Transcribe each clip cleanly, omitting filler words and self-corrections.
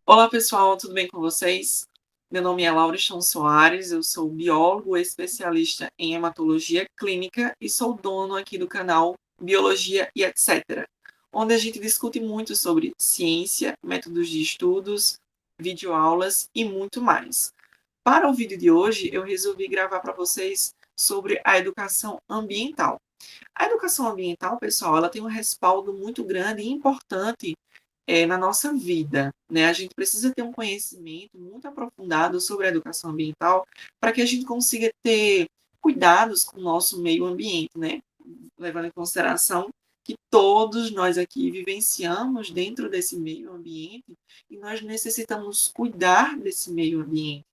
Olá pessoal, tudo bem com vocês? Meu nome é Lauriston Soares, eu sou biólogo especialista em hematologia clínica e sou dono aqui do canal Biologia e etc., onde a gente discute muito sobre ciência, métodos de estudos, videoaulas e muito mais. Para o vídeo de hoje, eu resolvi gravar para vocês sobre a educação ambiental. A educação ambiental, pessoal, ela tem um respaldo muito grande e importante na nossa vida, né? A gente precisa ter um conhecimento muito aprofundado sobre a educação ambiental para que a gente consiga ter cuidados com o nosso meio ambiente, né? Levando em consideração que todos nós aqui vivenciamos dentro desse meio ambiente e nós necessitamos cuidar desse meio ambiente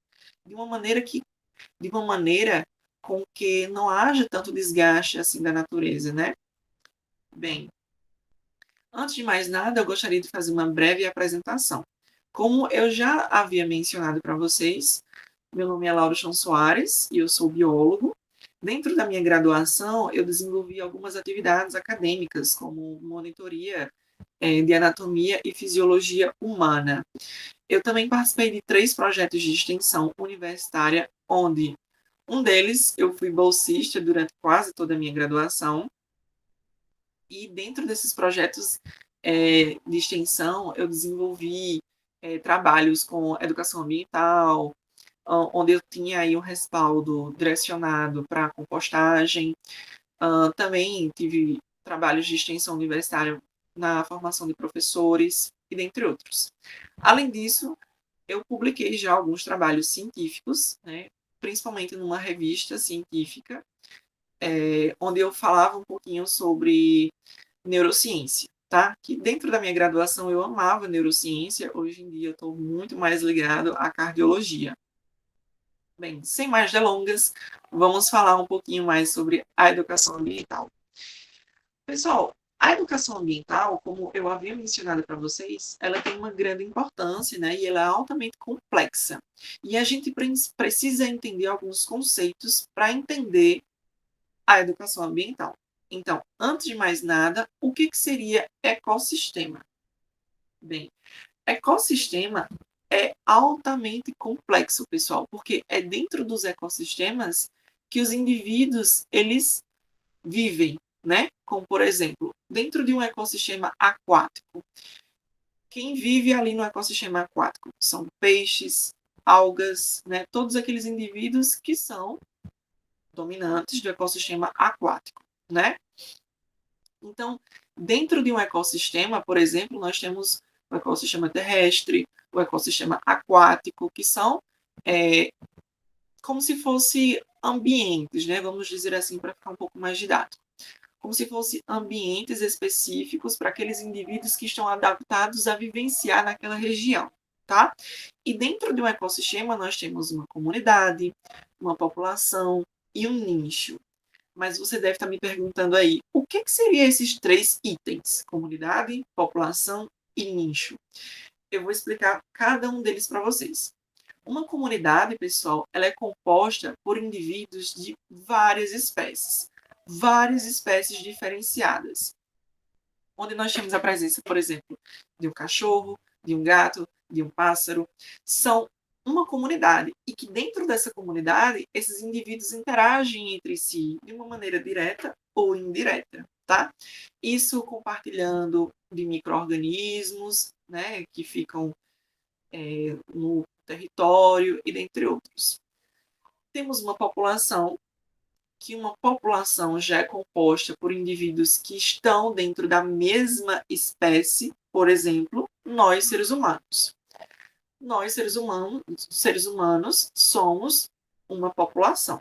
de uma maneira de uma maneira com que não haja tanto desgaste assim da natureza, né? Bem, antes de mais nada, eu gostaria de fazer uma breve apresentação. Como eu já havia mencionado para vocês, meu nome é Laura Chão Soares e eu sou biólogo. Dentro da minha graduação, eu desenvolvi algumas atividades acadêmicas, como monitoria de anatomia e fisiologia humana. Eu também participei de 3 projetos de extensão universitária, onde um deles eu fui bolsista durante quase toda a minha graduação, e dentro desses projetos de extensão, eu desenvolvi trabalhos com educação ambiental, onde eu tinha aí um respaldo direcionado para compostagem. Também tive trabalhos de extensão universitária na formação de professores, e dentre outros. Além disso, eu publiquei já alguns trabalhos científicos, né, principalmente numa revista científica, onde eu falava um pouquinho sobre neurociência, tá? Que dentro da minha graduação eu amava neurociência, hoje em dia eu estou muito mais ligado à cardiologia. Bem, sem mais delongas, vamos falar um pouquinho mais sobre a educação ambiental. Pessoal, a educação ambiental, como eu havia mencionado para vocês, ela tem uma grande importância, né? E ela é altamente complexa. E a gente precisa entender alguns conceitos para entender a educação ambiental. Então, antes de mais nada, o que seria ecossistema? Bem, ecossistema é altamente complexo, pessoal, porque é dentro dos ecossistemas que os indivíduos eles vivem, né? Como por exemplo, dentro de um ecossistema aquático, quem vive ali no ecossistema aquático são peixes, algas, né? Todos aqueles indivíduos que são dominantes do ecossistema aquático, né? Então, dentro de um ecossistema, por exemplo, nós temos o ecossistema terrestre, o ecossistema aquático, que são como se fosse ambientes, né? Vamos dizer assim, para ficar um pouco mais didático. Como se fossem ambientes específicos para aqueles indivíduos que estão adaptados a vivenciar naquela região, tá? E dentro de um ecossistema nós temos uma comunidade, uma população e um nicho. Mas você deve estar me perguntando aí, o que seriam esses 3 itens? Comunidade, população e nicho. Eu vou explicar cada um deles para vocês. Uma comunidade, pessoal, ela é composta por indivíduos de várias espécies diferenciadas, onde nós temos a presença, por exemplo, de um cachorro, de um gato, de um pássaro. São uma comunidade e que dentro dessa comunidade esses indivíduos interagem entre si de uma maneira direta ou indireta, tá? Isso compartilhando de micro-organismos, né, que ficam no território e dentre outros. Temos uma população já é composta por indivíduos que estão dentro da mesma espécie, por exemplo, nós seres humanos. Nós seres humanos somos uma população.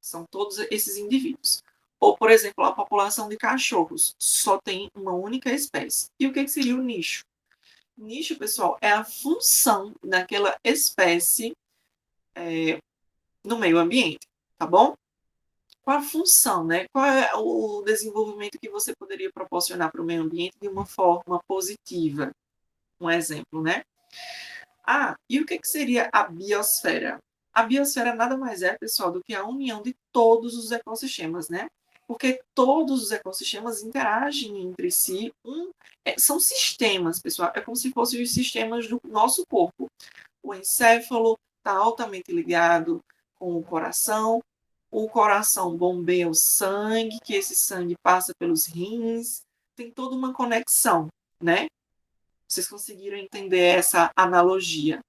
São todos esses indivíduos. Ou, por exemplo, a população de cachorros só tem uma única espécie. E o que seria o nicho? Nicho, pessoal, é a função daquela espécie no meio ambiente, tá bom? Qual a função, né? Qual é o desenvolvimento que você poderia proporcionar para o meio ambiente de uma forma positiva? Um exemplo, né? E o que seria a biosfera? A biosfera nada mais é, pessoal, do que a união de todos os ecossistemas, né? Porque todos os ecossistemas interagem entre si. São sistemas, pessoal. É como se fossem os sistemas do nosso corpo. O encéfalo está altamente ligado com o coração bombeia o sangue, que esse sangue passa pelos rins, tem toda uma conexão, né? Vocês conseguiram entender essa analogia?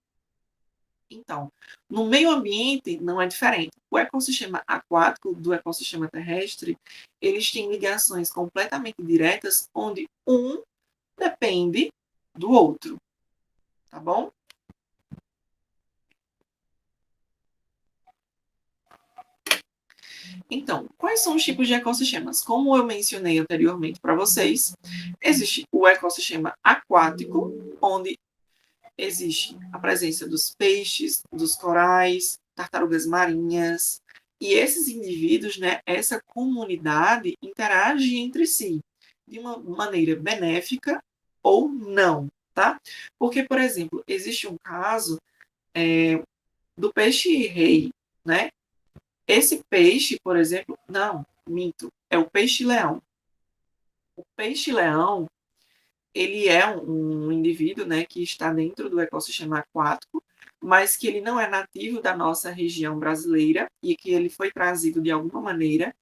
Então, no meio ambiente não é diferente. O ecossistema aquático do ecossistema terrestre, eles têm ligações completamente diretas, onde um depende do outro, tá bom? Então, quais são os tipos de ecossistemas? Como eu mencionei anteriormente para vocês, existe o ecossistema aquático, onde existe a presença dos peixes, dos corais, tartarugas marinhas, e esses indivíduos, né, essa comunidade interage entre si de uma maneira benéfica ou não, tá? Porque, por exemplo, existe um caso do peixe-rei, né? Esse peixe, por exemplo, não, minto, é o peixe-leão. O peixe-leão, ele é um indivíduo, né, que está dentro do ecossistema aquático, mas que ele não é nativo da nossa região brasileira e que ele foi trazido de alguma maneira.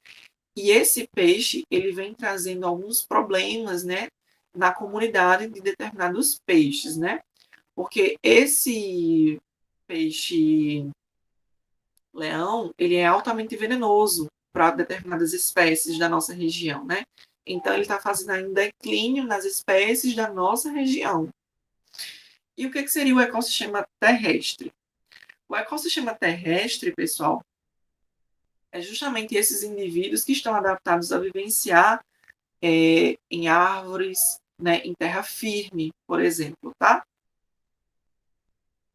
E esse peixe, ele vem trazendo alguns problemas, né, na comunidade de determinados peixes, né? Porque esse peixe leão, ele é altamente venenoso para determinadas espécies da nossa região, né? Então, ele está fazendo aí um declínio nas espécies da nossa região. E o que seria o ecossistema terrestre? O ecossistema terrestre, pessoal, é justamente esses indivíduos que estão adaptados a vivenciar em árvores, né, em terra firme, por exemplo, tá?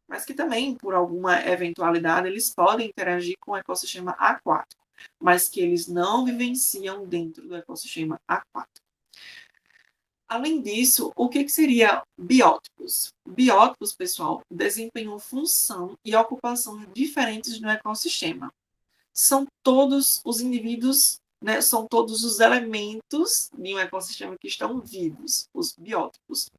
Mas que também, por alguma eventualidade, eles podem interagir com o ecossistema aquático, mas que eles não vivenciam dentro do ecossistema aquático. Além disso, o que seria biótopos? Biótopos, pessoal, desempenham função e ocupação diferentes no ecossistema. São todos os indivíduos, né, são todos os elementos de um ecossistema que estão vivos, os biótopos.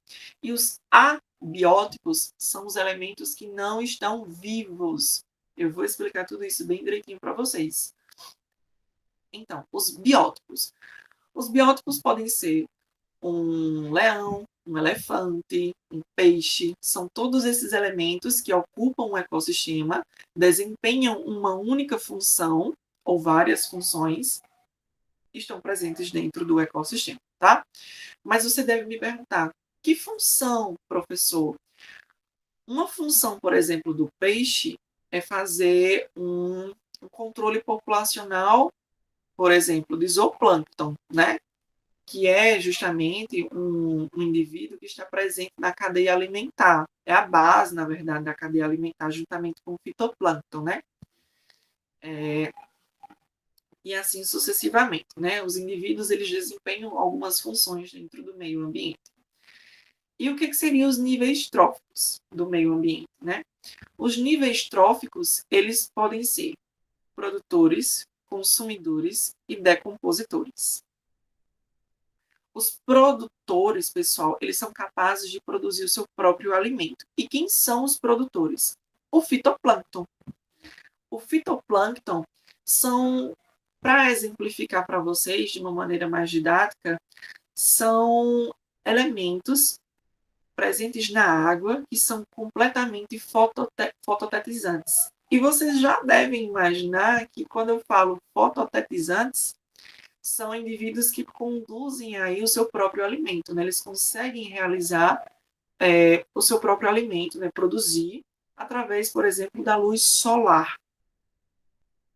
E os abióticos são os elementos que não estão vivos. Eu vou explicar tudo isso bem direitinho para vocês. Então, os biótopos. Os biótopos podem ser um leão, um elefante, um peixe. São todos esses elementos que ocupam o ecossistema, desempenham uma única função ou várias funções, estão presentes dentro do ecossistema, tá? Mas você deve me perguntar, que função, professor? Uma função, por exemplo, do peixe é fazer um controle populacional, por exemplo, de zooplâncton, né? Que é justamente um indivíduo que está presente na cadeia alimentar. É a base, na verdade, da cadeia alimentar, juntamente com o fitoplâncton, né? E assim sucessivamente, né? Os indivíduos, eles desempenham algumas funções dentro do meio ambiente. E o que seriam os níveis tróficos do meio ambiente, né? Os níveis tróficos, eles podem ser produtores, consumidores e decompositores. Os produtores, pessoal, eles são capazes de produzir o seu próprio alimento. E quem são os produtores? O fitoplâncton. O fitoplâncton são, para exemplificar para vocês de uma maneira mais didática, são elementos presentes na água que são completamente fototetizantes. E vocês já devem imaginar que quando eu falo fototetizantes, são indivíduos que conduzem aí o seu próprio alimento, né? Eles conseguem realizar o seu próprio alimento, né? Produzir através, por exemplo, da luz solar.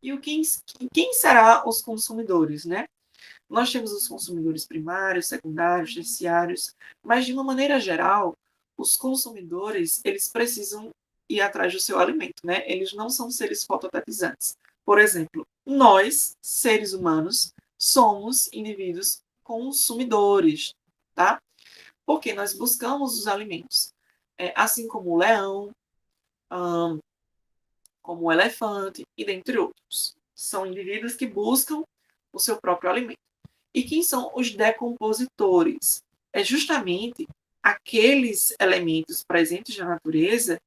E quem será os consumidores, né? Nós temos os consumidores primários, secundários, terciários, mas de uma maneira geral, os consumidores, eles precisam ir atrás do seu alimento, né? Eles não são seres fototetizantes. Por exemplo, nós, seres humanos, somos indivíduos consumidores, tá? Porque nós buscamos os alimentos. Assim como o leão, como o elefante e dentre outros. São indivíduos que buscam o seu próprio alimento. E quem são os decompositores? É justamente aqueles elementos presentes na natureza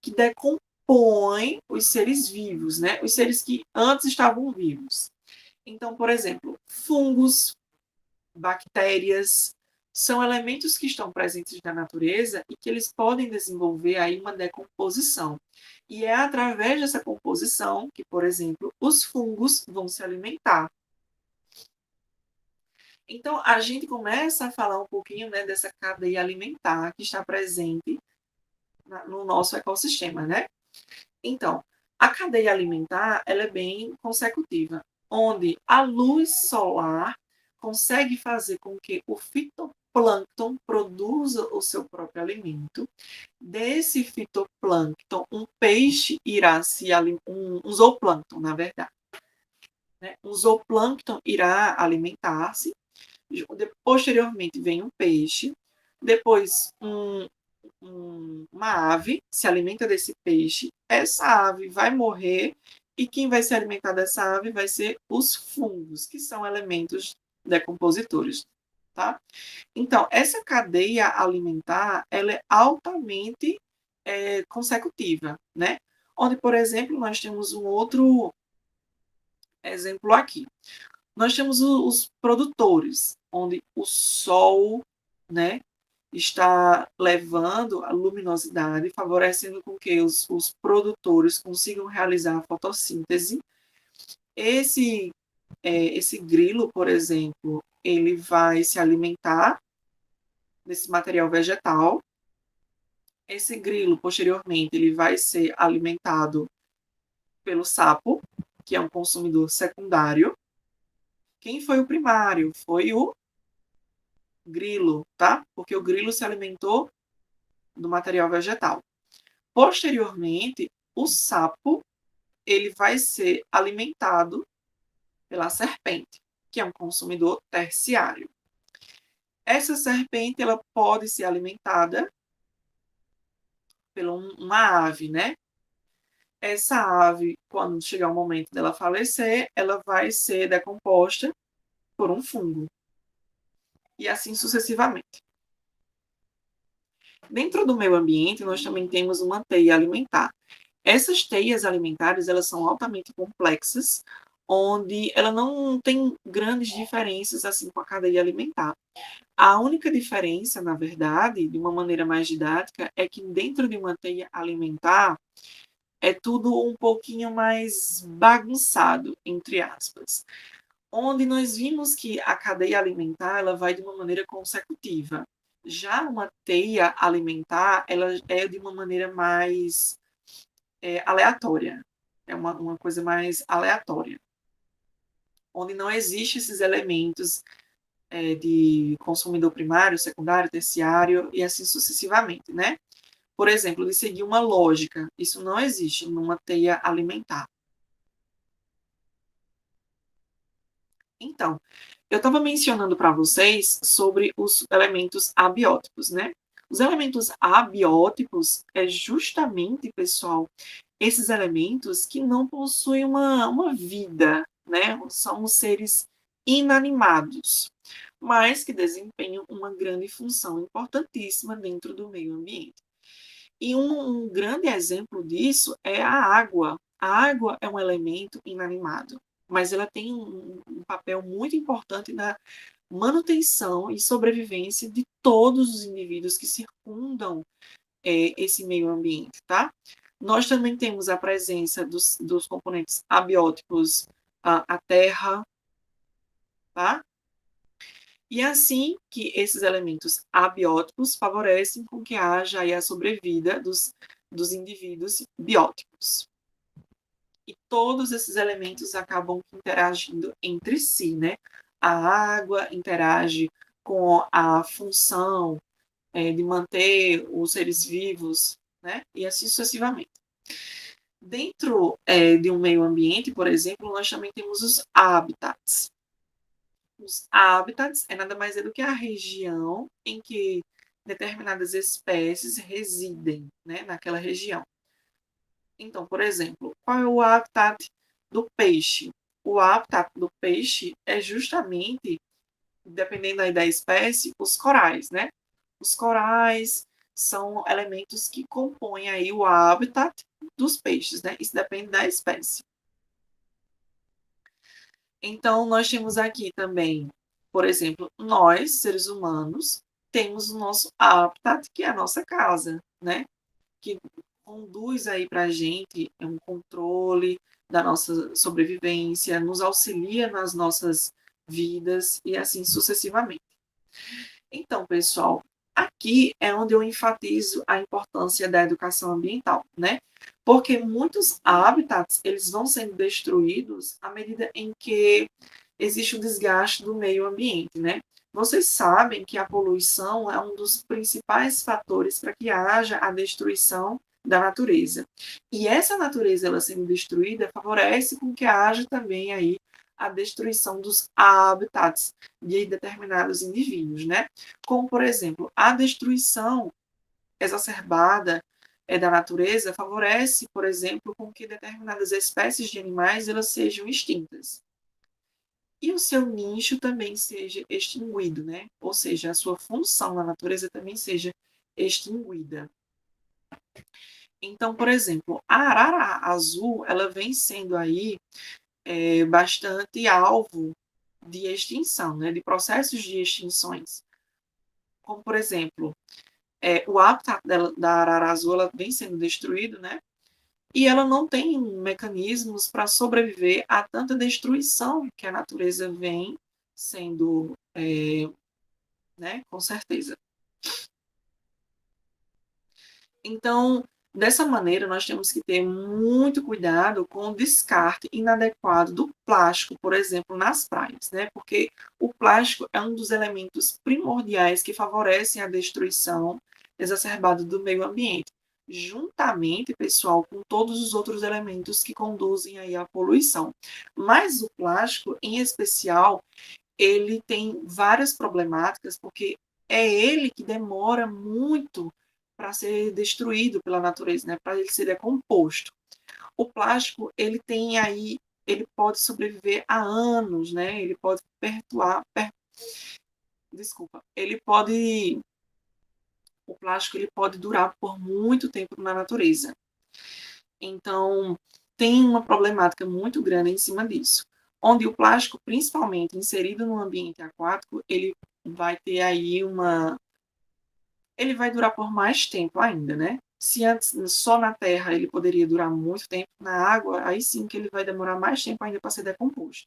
que decompõem os seres vivos, né? Os seres que antes estavam vivos. Então, por exemplo, fungos, bactérias, são elementos que estão presentes na natureza e que eles podem desenvolver aí uma decomposição. E é através dessa composição que, por exemplo, os fungos vão se alimentar. Então, a gente começa a falar um pouquinho, né, dessa cadeia alimentar que está presente no nosso ecossistema, né? Então, a cadeia alimentar ela é bem consecutiva, onde a luz solar consegue fazer com que o fitoplâncton produza o seu próprio alimento. Desse fitoplâncton, um peixe irá se alimentar, um zooplâncton, na verdade. Né? Um zooplâncton irá alimentar-se. Posteriormente vem um peixe, depois uma ave se alimenta desse peixe, essa ave vai morrer e quem vai se alimentar dessa ave vai ser os fungos, que são elementos decompositores, tá? Então, essa cadeia alimentar, ela é altamente consecutiva, né? Onde, por exemplo, nós temos um outro exemplo aqui. Nós temos os produtores, onde o sol, né, está levando a luminosidade, favorecendo com que os produtores consigam realizar a fotossíntese. Esse grilo, por exemplo, ele vai se alimentar desse material vegetal. Esse grilo, posteriormente, ele vai ser alimentado pelo sapo, que é um consumidor secundário. Quem foi o primário? Foi o grilo, tá? Porque o grilo se alimentou do material vegetal. Posteriormente, o sapo ele vai ser alimentado pela serpente, que é um consumidor terciário. Essa serpente ela pode ser alimentada por uma ave, né? Essa ave, quando chegar o momento dela falecer, ela vai ser decomposta por um fungo. E assim sucessivamente. Dentro do meio ambiente, nós também temos uma teia alimentar. Essas teias alimentares, elas são altamente complexas, onde ela não tem grandes diferenças assim com a cadeia alimentar. A única diferença, na verdade, de uma maneira mais didática, é que dentro de uma teia alimentar é tudo um pouquinho mais bagunçado, entre aspas. Onde nós vimos que a cadeia alimentar ela vai de uma maneira consecutiva. Já uma teia alimentar, ela é de uma maneira mais aleatória. É uma coisa mais aleatória. Onde não existem esses elementos de consumidor primário, secundário, terciário e assim sucessivamente, né? Por exemplo, de seguir uma lógica. Isso não existe numa teia alimentar. Então, eu estava mencionando para vocês sobre os elementos abióticos, né? Os elementos abióticos é justamente, pessoal, esses elementos que não possuem uma vida, né? São seres inanimados, mas que desempenham uma grande função importantíssima dentro do meio ambiente. E um grande exemplo disso é a água. A água é um elemento inanimado, mas ela tem um papel muito importante na manutenção e sobrevivência de todos os indivíduos que circundam esse meio ambiente, tá? Nós também temos a presença dos componentes abióticos, a terra, tá? E é assim que esses elementos abióticos favorecem com que haja aí a sobrevida dos indivíduos bióticos. E todos esses elementos acabam interagindo entre si, né? A água interage com a função de manter os seres vivos, né? E assim sucessivamente. Dentro de um meio ambiente, por exemplo, nós também temos os hábitats. Os hábitats é nada mais do que a região em que determinadas espécies residem, né, naquela região. Então, por exemplo, qual é o habitat do peixe? o habitat do peixe é justamente, dependendo aí da espécie, os corais, né? Os corais são elementos que compõem aí o habitat dos peixes, né? Isso depende da espécie. Então, nós temos aqui também, por exemplo, nós, seres humanos, temos o nosso habitat, que é a nossa casa, né? Que conduz aí para a gente um controle da nossa sobrevivência, nos auxilia nas nossas vidas e assim sucessivamente. Então, pessoal, aqui é onde eu enfatizo a importância da educação ambiental, né? Porque muitos habitats, eles vão sendo destruídos à medida em que existe o desgaste do meio ambiente, né? Vocês sabem que a poluição é um dos principais fatores para que haja a destruição da natureza. E essa natureza, ela sendo destruída, favorece com que haja também aí a destruição dos habitats de determinados indivíduos, né? Como, por exemplo, a destruição exacerbada da natureza favorece, por exemplo, com que determinadas espécies de animais elas sejam extintas. E o seu nicho também seja extinguido, né? Ou seja, a sua função na natureza também seja extinguida. Então, por exemplo, a arara azul, ela vem sendo aí bastante alvo de extinção, né? De processos de extinções. Como, por exemplo, o habitat da arara azul ela vem sendo destruído, né? E ela não tem mecanismos para sobreviver a tanta destruição que a natureza vem sendo, né? Com certeza. Então, dessa maneira, nós temos que ter muito cuidado com o descarte inadequado do plástico, por exemplo, nas praias, né? Porque o plástico é um dos elementos primordiais que favorecem a destruição exacerbada do meio ambiente, juntamente, pessoal, com todos os outros elementos que conduzem aí à poluição. Mas o plástico, em especial, ele tem várias problemáticas, porque é ele que demora muito para ser destruído pela natureza, né? Para ele ser decomposto. O plástico, ele tem aí, ele pode sobreviver há anos, né? Ele pode desculpa, ele pode, o plástico ele pode durar por muito tempo na natureza. Então, tem uma problemática muito grande em cima disso. Onde o plástico, principalmente inserido no ambiente aquático, ele vai ter aí ele vai durar por mais tempo ainda, né? Se antes só na terra ele poderia durar muito tempo, na água, aí sim que ele vai demorar mais tempo ainda para ser decomposto.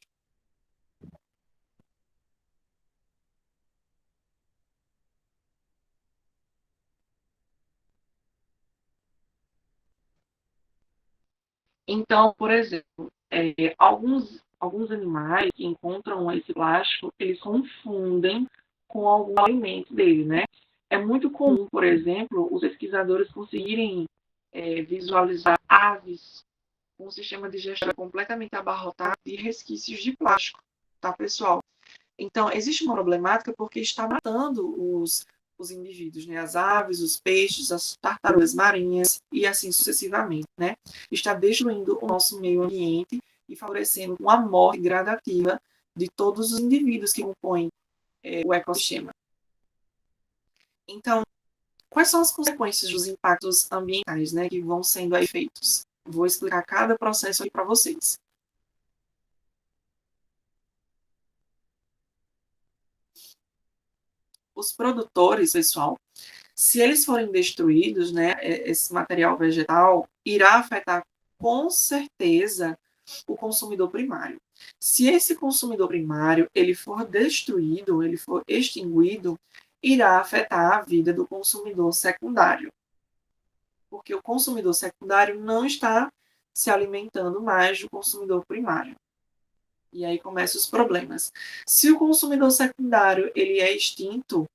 Então, por exemplo, alguns animais que encontram esse plástico, eles confundem com algum alimento dele, né? É muito comum, por exemplo, os pesquisadores conseguirem visualizar aves com um sistema digestório completamente abarrotado de resquícios de plástico, tá, pessoal? Então, existe uma problemática porque está matando os indivíduos, né? As aves, os peixes, as tartarugas marinhas e assim sucessivamente, né? Está destruindo o nosso meio ambiente e favorecendo uma morte gradativa de todos os indivíduos que compõem o ecossistema. Então, quais são as consequências dos impactos ambientais, né, que vão sendo aí feitos? Vou explicar cada processo aí para vocês. Os produtores, pessoal, se eles forem destruídos, né, esse material vegetal irá afetar com certeza o consumidor primário. Se esse consumidor primário ele for destruído, ele for extinguido, irá afetar a vida do consumidor secundário, porque o consumidor secundário não está se alimentando mais do consumidor primário. E aí começam os problemas. Se o consumidor secundário ele é extinto,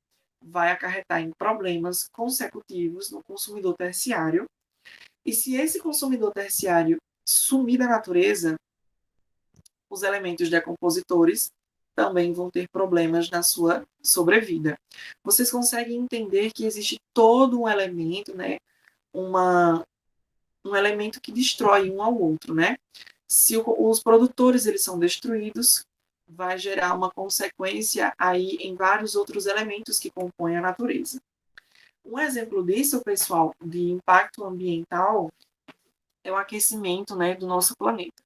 vai acarretar em problemas consecutivos no consumidor terciário. E se esse consumidor terciário sumir da natureza, os elementos decompositores também vão ter problemas na sua sobrevida. Vocês conseguem entender que existe todo um elemento, né, um elemento que destrói um ao outro, né? Se os produtores eles são destruídos, vai gerar uma consequência aí em vários outros elementos que compõem a natureza. Um exemplo disso, pessoal, de impacto ambiental é o aquecimento, né, do nosso planeta.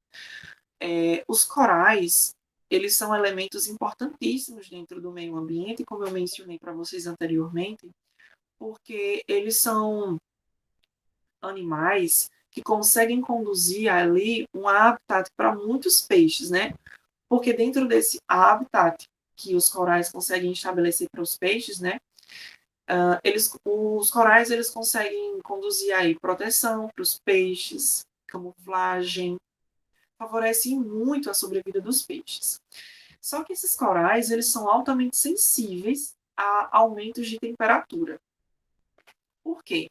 Os corais, eles são elementos importantíssimos dentro do meio ambiente, como eu mencionei para vocês anteriormente, porque eles são animais que conseguem conduzir ali um habitat para muitos peixes, né? Porque dentro desse habitat que os corais conseguem estabelecer para os peixes, né? Os corais eles conseguem conduzir aí proteção para os peixes, camuflagem, favorecem muito a sobrevida dos peixes. Só que esses corais eles são altamente sensíveis a aumentos de temperatura. Por quê?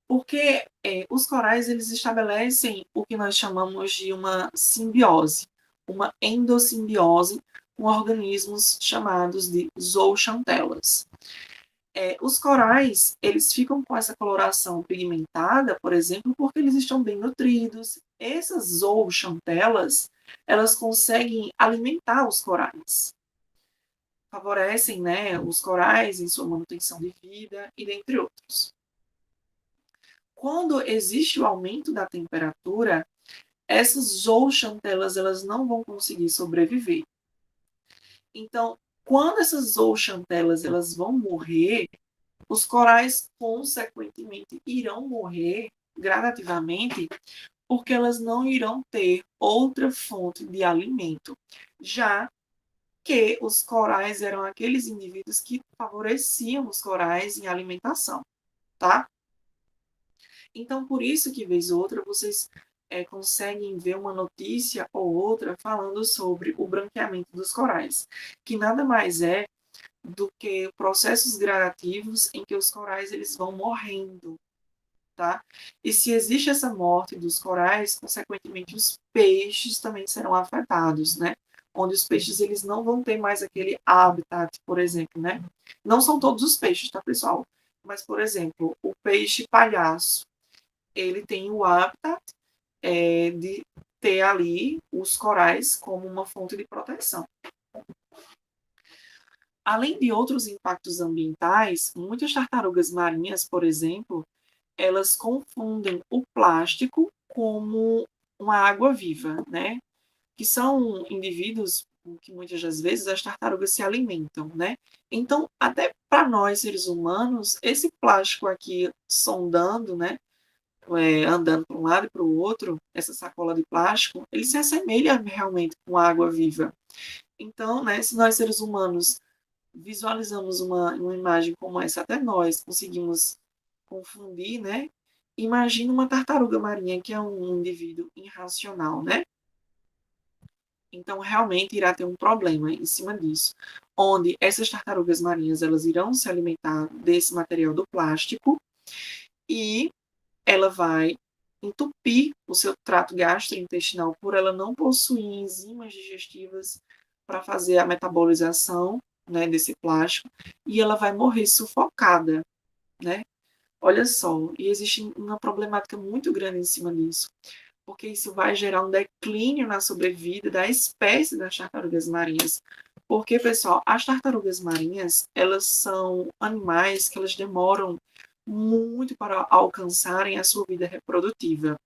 Porque os corais eles estabelecem o que nós chamamos de uma simbiose, uma endossimbiose com organismos chamados de zooxantelas. Os corais eles ficam com essa coloração pigmentada, por exemplo, porque eles estão bem nutridos. Essas zooxantelas elas conseguem alimentar os corais, favorecem, né, os corais em sua manutenção de vida e dentre outros. Quando existe o aumento da temperatura, essas zooxantelas elas não vão conseguir sobreviver. Então, quando essas zooxantelas elas vão morrer, os corais consequentemente irão morrer gradativamente, porque elas não irão ter outra fonte de alimento, já que os corais eram aqueles indivíduos que favoreciam os corais em alimentação, tá? Então, por isso que, vez ou outra, vocês conseguem ver uma notícia ou outra falando sobre o branqueamento dos corais, que nada mais é do que processos gradativos em que os corais eles vão morrendo, tá? E se existe essa morte dos corais, consequentemente os peixes também serão afetados, né? Onde os peixes eles não vão ter mais aquele habitat, por exemplo, né? Não são todos os peixes, tá, pessoal? Mas, por exemplo, o peixe palhaço, ele tem o habitat de ter ali os corais como uma fonte de proteção. Além de outros impactos ambientais, muitas tartarugas marinhas, por exemplo, elas confundem o plástico como uma água viva, né? Que são indivíduos que muitas das vezes as tartarugas se alimentam, né? Então, até para nós seres humanos, esse plástico aqui sondando, né? Andando para um lado e para o outro, essa sacola de plástico, ele se assemelha realmente com a água viva. Então, né, se nós seres humanos visualizamos uma imagem como essa, até nós conseguimos confundir, né? Imagina uma tartaruga marinha que é um indivíduo irracional, né? Então, realmente irá ter um problema em cima disso, onde essas tartarugas marinhas elas irão se alimentar desse material do plástico e ela vai entupir o seu trato gastrointestinal por ela não possuir enzimas digestivas para fazer a metabolização, né, desse plástico, e ela vai morrer sufocada, né? Olha só, e existe uma problemática muito grande em cima disso, porque isso vai gerar um declínio na sobrevida da espécie das tartarugas marinhas. Porque, pessoal, as tartarugas marinhas, elas são animais que elas demoram muito para alcançarem a sua vida reprodutiva.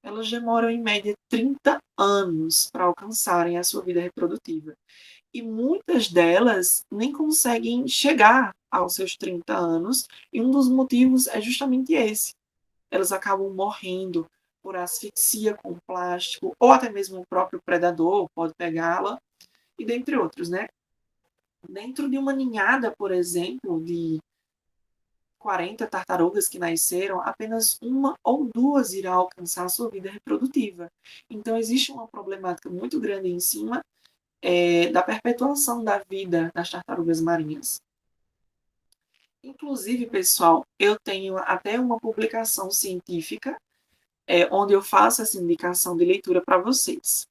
Elas demoram, em média, 30 anos para alcançarem a sua vida reprodutiva. E muitas delas nem conseguem chegar aos seus 30 anos, e um dos motivos é justamente esse. Elas acabam morrendo por asfixia com plástico, ou até mesmo o próprio predador pode pegá-la, e dentre outros, né? Dentro de uma ninhada, por exemplo, de 40 tartarugas que nasceram, apenas uma ou duas irá alcançar a sua vida reprodutiva. Então, existe uma problemática muito grande em cima da perpetuação da vida das tartarugas marinhas. Inclusive, pessoal, eu tenho até uma publicação científica onde eu faço essa indicação de leitura para vocês.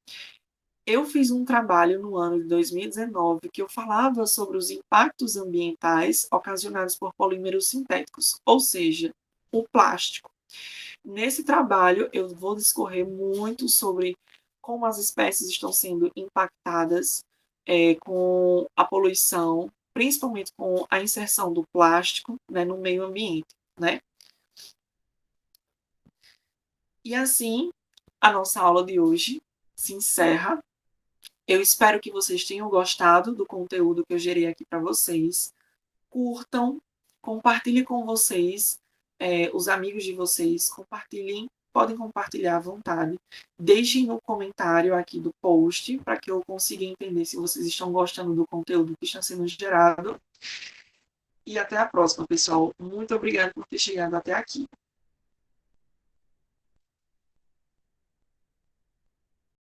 Eu fiz um trabalho no ano de 2019 que eu falava sobre os impactos ambientais ocasionados por polímeros sintéticos, ou seja, o plástico. Nesse trabalho, eu vou discorrer muito sobre como as espécies estão sendo impactadas com a poluição, principalmente com a inserção do plástico, né, no meio ambiente, né? E assim, a nossa aula de hoje se encerra. Eu espero que vocês tenham gostado do conteúdo que eu gerei aqui para vocês. Curtam, compartilhem com vocês, os amigos de vocês, compartilhem, podem compartilhar à vontade. Deixem no comentário aqui do post para que eu consiga entender se vocês estão gostando do conteúdo que está sendo gerado. E até a próxima, pessoal. Muito obrigada por ter chegado até aqui.